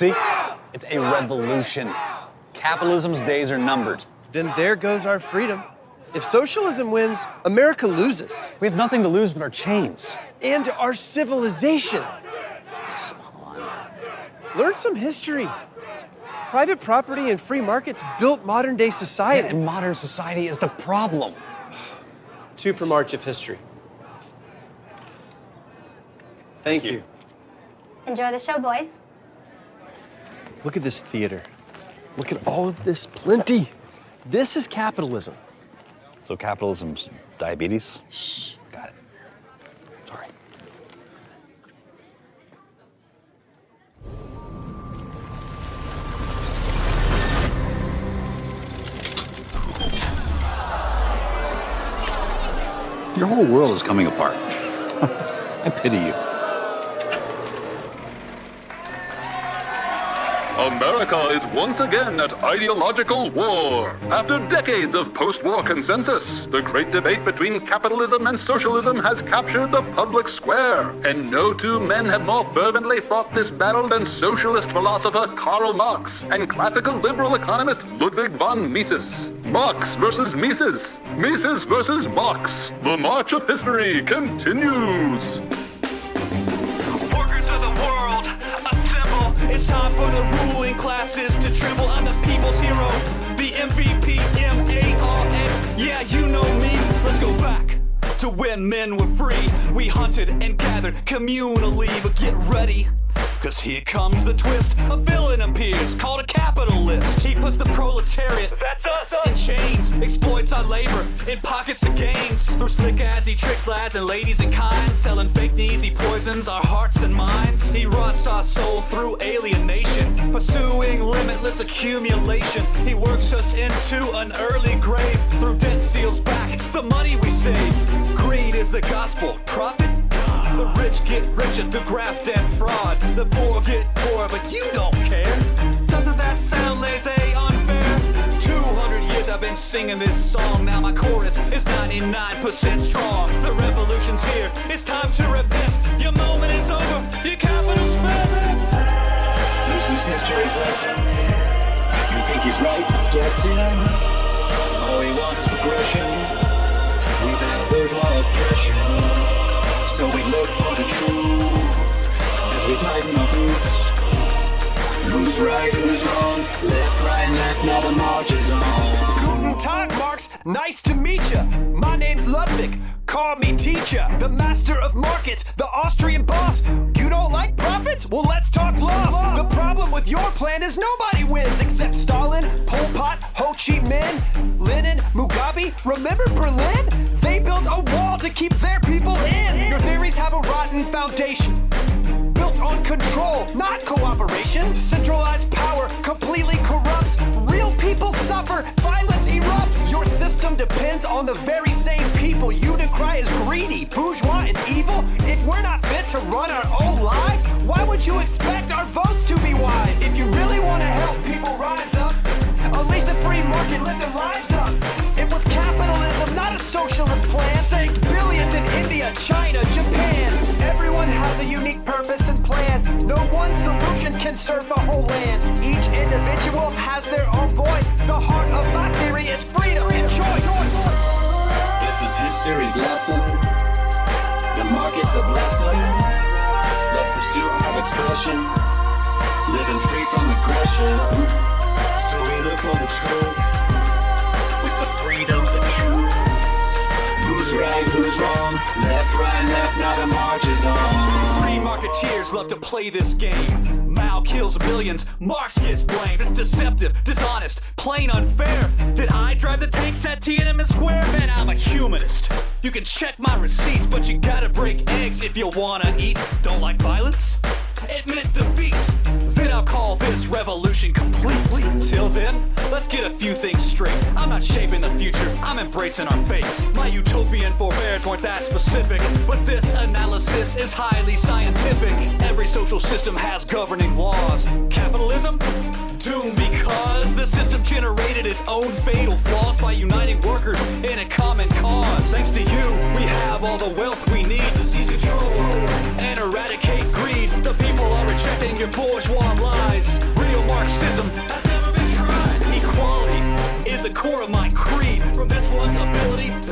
See? It's a revolution. Capitalism's days are numbered. Then there goes our freedom. If socialism wins, America loses. We have nothing to lose but our chains. And our civilization. Come on. Learn some history. Private property and free markets built modern-day society. And modern society is the problem. 2 per March of history. Thank you. Enjoy the show, boys. Look at this theater. Look at all of this plenty. This is capitalism. So capitalism's diabetes? Shh. Got it. Sorry. Your whole world is coming apart. I pity you. America is once again at ideological war. After decades of post-war consensus, the great debate between capitalism and socialism has captured the public square. And no 2 men have more fervently fought this battle than socialist philosopher Karl Marx and classical liberal economist Ludwig von Mises. Marx versus Mises. Mises versus Marx. The march of history continues. It's time for the ruling classes to tremble. I'm the people's hero, the MVP, M-A-R-X. Yeah, you know me. Let's go back to when men were free. We hunted and gathered communally, but get ready, cause here comes the twist. A villain appears, called a capitalist. He puts the proletariat, that's us, in chains, exploits our labor in pockets of gains. Through slick ads, he tricks lads and ladies in kind. Selling fake needs, he poisons our hearts and minds. He rots our soul through alienation, pursuing limitless accumulation. He works us into an early grave. Through debt steals back the money we save. Greed is the gospel, profit. The rich get richer through graft and fraud. The poor get poorer, but you don't care. Doesn't that sound laissez unfair? 200 years I've been singing this song. Now my chorus is 99% strong. The revolution's here, it's time to repent. Your moment is over, your capital spent. This is history's lesson. You think he's right? Guessing. All we want is progression. We've had bourgeois oppression. So we look for the truth as we tighten our boots. Who's right, who's wrong? Left, right, left, now the march is on. Guten Tag, Marx. Nice to meet ya. My name's Ludwig. Call me teacher. The master of markets, the Austrian boss. You don't like profits? Well, let's talk loss. The problem with your plan is nobody wins except Stalin, Pol Pot, Ho Chi Minh, Lenin, Mugabe. Remember Berlin? They built a wall to keep their people in. Your theories have a rotten foundation, built on control, not cooperation. Centralized power completely corrupts. Real people suffer, violence erupts. Your system depends on the very same people you decry as greedy, bourgeois, and evil. If we're not fit to run our own lives, why would you expect our votes to be wise? If you really want to help people rise up, unleash the free market, live their lives up. It was capitalism, not a socialist plan. Saved billions in India, China, Japan. Everyone has a unique purpose and plan. No one solution can serve the whole land. Each individual has their own voice. The heart of my theory is freedom and choice. This is history's lesson. The market's a blessing. Let's pursue our expression, living free from aggression. So we look for the truth with the freedom to choose. Who's right, who's wrong? Left, right, left, now the march is on. Free marketeers love to play this game. Mao kills billions, Marx gets blamed. It's deceptive, dishonest, plain unfair. Did I drive the tanks at Tiananmen Square? Man, I'm a humanist. You can check my receipts, but you gotta break eggs if you wanna eat. Don't like violence? Admit defeat. Then I'll call this revolution complete. Till then, let's get a few things straight. I'm not shaping the future, I'm embracing our fate. My utopian forebears weren't that specific, but this analysis is highly scientific. Every social system has governing laws. Capitalism? Doomed because the system generated its own fatal flaws by uniting workers in a common cause. Thanks to you, we have all the wealth we need to seize control and eradicate greed. The people are rejecting your bourgeois lies.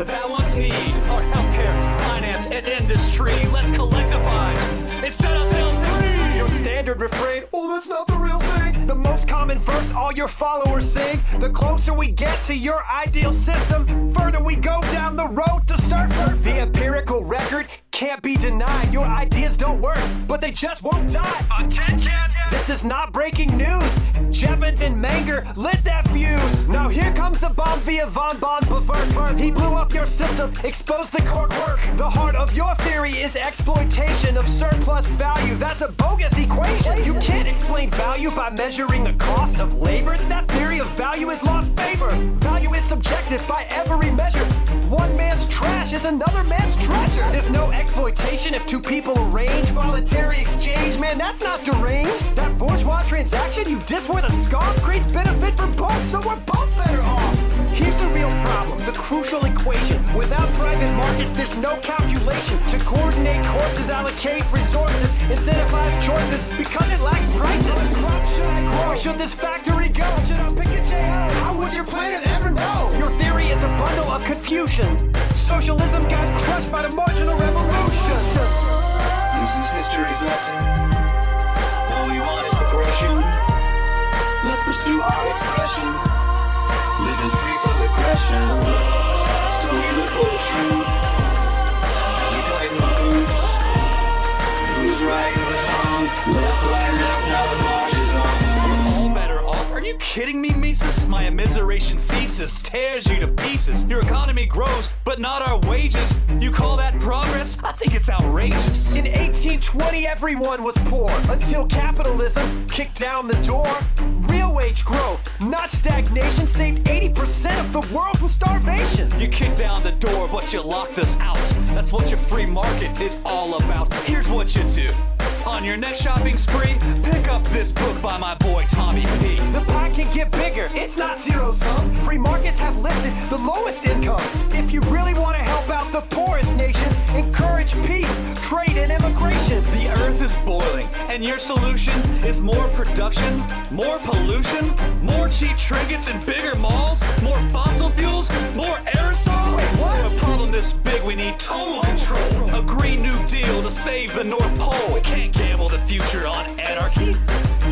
that one's need. Our healthcare, finance, and industry. Let's collectivize and set ourselves free. Your standard refrain, oh, that's not the real thing. The most common verse all your followers sing. The closer we get to your ideal system, further we go down the road to surfer. The empirical record can't be denied. Your ideas don't work, but they just won't die. Attention! This is not breaking news. Jevons and Menger lit that fuse. Now here comes the bomb via von Bevert. He blew up your system, exposed the core work. The heart of your theory is exploitation of surplus value. That's a bogus equation. You can't explain value by measuring the cost of labor. That theory of value is lost favor. Value is subjective by every measure. One man's trash is another man's treasure. There's no exploitation if two people arrange voluntary exchange. Man, that's not deranged. That bourgeois transaction you diss with a scarf creates benefit for both, so we're both better off. Here's the real problem, the crucial equation. Without private markets, there's no calculation to coordinate courses, allocate resources, incentivize choices because it lacks prices. What crop should I grow? Where should this factory go? Should I pick a J.O.? How would your planners ever know? Your theory is a bundle of confusion. Socialism got crushed by the marginal revolution. This is history's lesson. All we want is progression. Let's pursue our expression. Living free from aggression. So we look for the truth. As we tighten our boots. Who's right, who's wrong? Left, right, left, now the march is on. All better off? Are you kidding me, Mises? My immiseration thesis tears you to pieces. Your economy grows, but not our wages. You call that progress? I think it's outrageous. In 1820, everyone was poor until capitalism kicked down the door. Real wage growth, not stagnation, saved 80% of the world from starvation. You kicked down the door, but you locked us out. That's what your free market is all about. Here's what you do. On your next shopping spree, pick up this book by my boy Tommy P. The pie can get bigger, it's not zero sum. Free markets have lifted the lowest incomes. If you really want to help out the poorest nations, encourage peace, trade, and immigration. The earth is boiling, and your solution is more production, more pollution, more cheap trinkets and bigger malls, more fossil fuels, more aerosol. Wait, what? For a problem this big, we need total control. A Green New Deal to save the North Pole. We can't gamble the future on anarchy.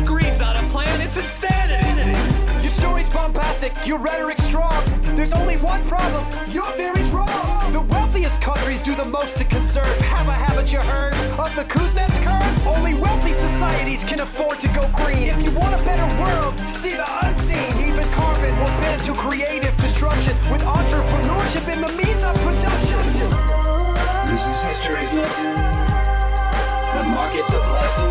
Greed's not a plan, it's insanity. Your story's bombastic, your rhetoric's strong. There's only one problem, your theory's wrong. The wealthiest countries do the most to conserve. Have a habit you heard of the Kuznets curve? Only wealthy societies can afford to go green. If you want a better world, see the unseen. Even carbon will bend to creative destruction with entrepreneurship in the means of production. This is history's lesson. The market's a blessing.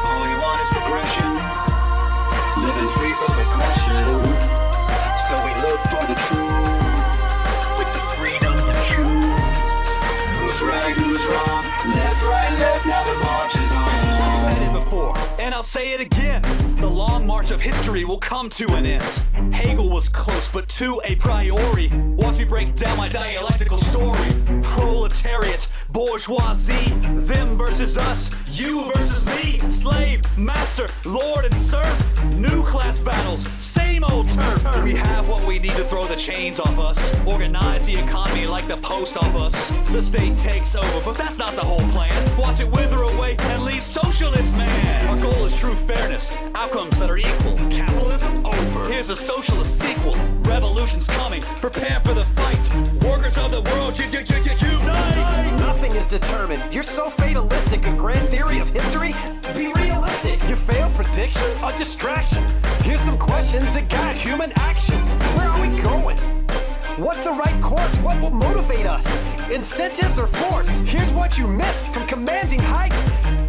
All we want is progression. Living free from aggression. So we look for the truth. With the freedom to choose. Who's right, who's wrong? Left, right, left, now the march is on. I've said it before, and I'll say it again. The long march of history will come to an end. Hegel was close, but to a priori. Watch me break down my dialectical story. Proletariat, bourgeoisie, them versus us, you versus me. Slave, master, lord, and serf. New class battles, same old turf. We have what we need to throw the chains off us. Organize the economy like the post office. The state takes over, but that's not the whole plan. Watch it wither away and leave socialist man. Our goal is true fairness, outcomes that are equal. Capitalism over. Here's a socialist sequel. Revolution's coming, prepare for the fight. Workers of the world, unite! Nothing is determined. You're so fatalistic. A grand theory of history? Be realistic. Your failed predictions? A distraction. Here's some questions that guide human action. Where are we going? What's the right course? What will motivate us? Incentives or force? Here's what you miss from commanding heights.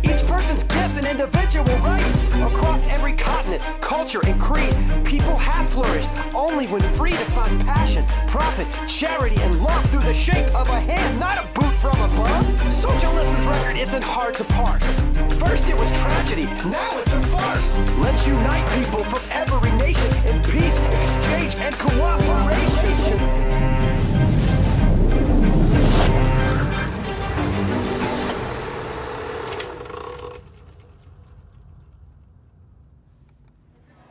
Each person's gifts and individual rights. Across every continent, culture, and creed, people have flourished only when free to find passion, profit, charity, and love through the shake of a hand, not a boot from above. Socialism's record isn't hard to parse. First it was tragedy, now it's a farce. Let's unite people from every nation in peace, exchange, and cooperation.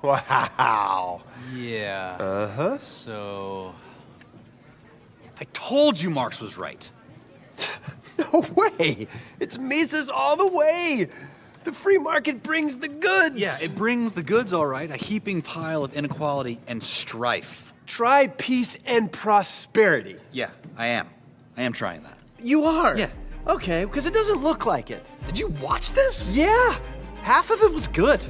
Wow. Yeah. Uh-huh. So I told you Marx was right. No way! It's Mises all the way! The free market brings the goods! Yeah, it brings the goods, all right. A heaping pile of inequality and strife. Try peace and prosperity. Yeah, I am. I am trying that. You are? Yeah. Okay, because it doesn't look like it. Did you watch this? Yeah! Half of it was good.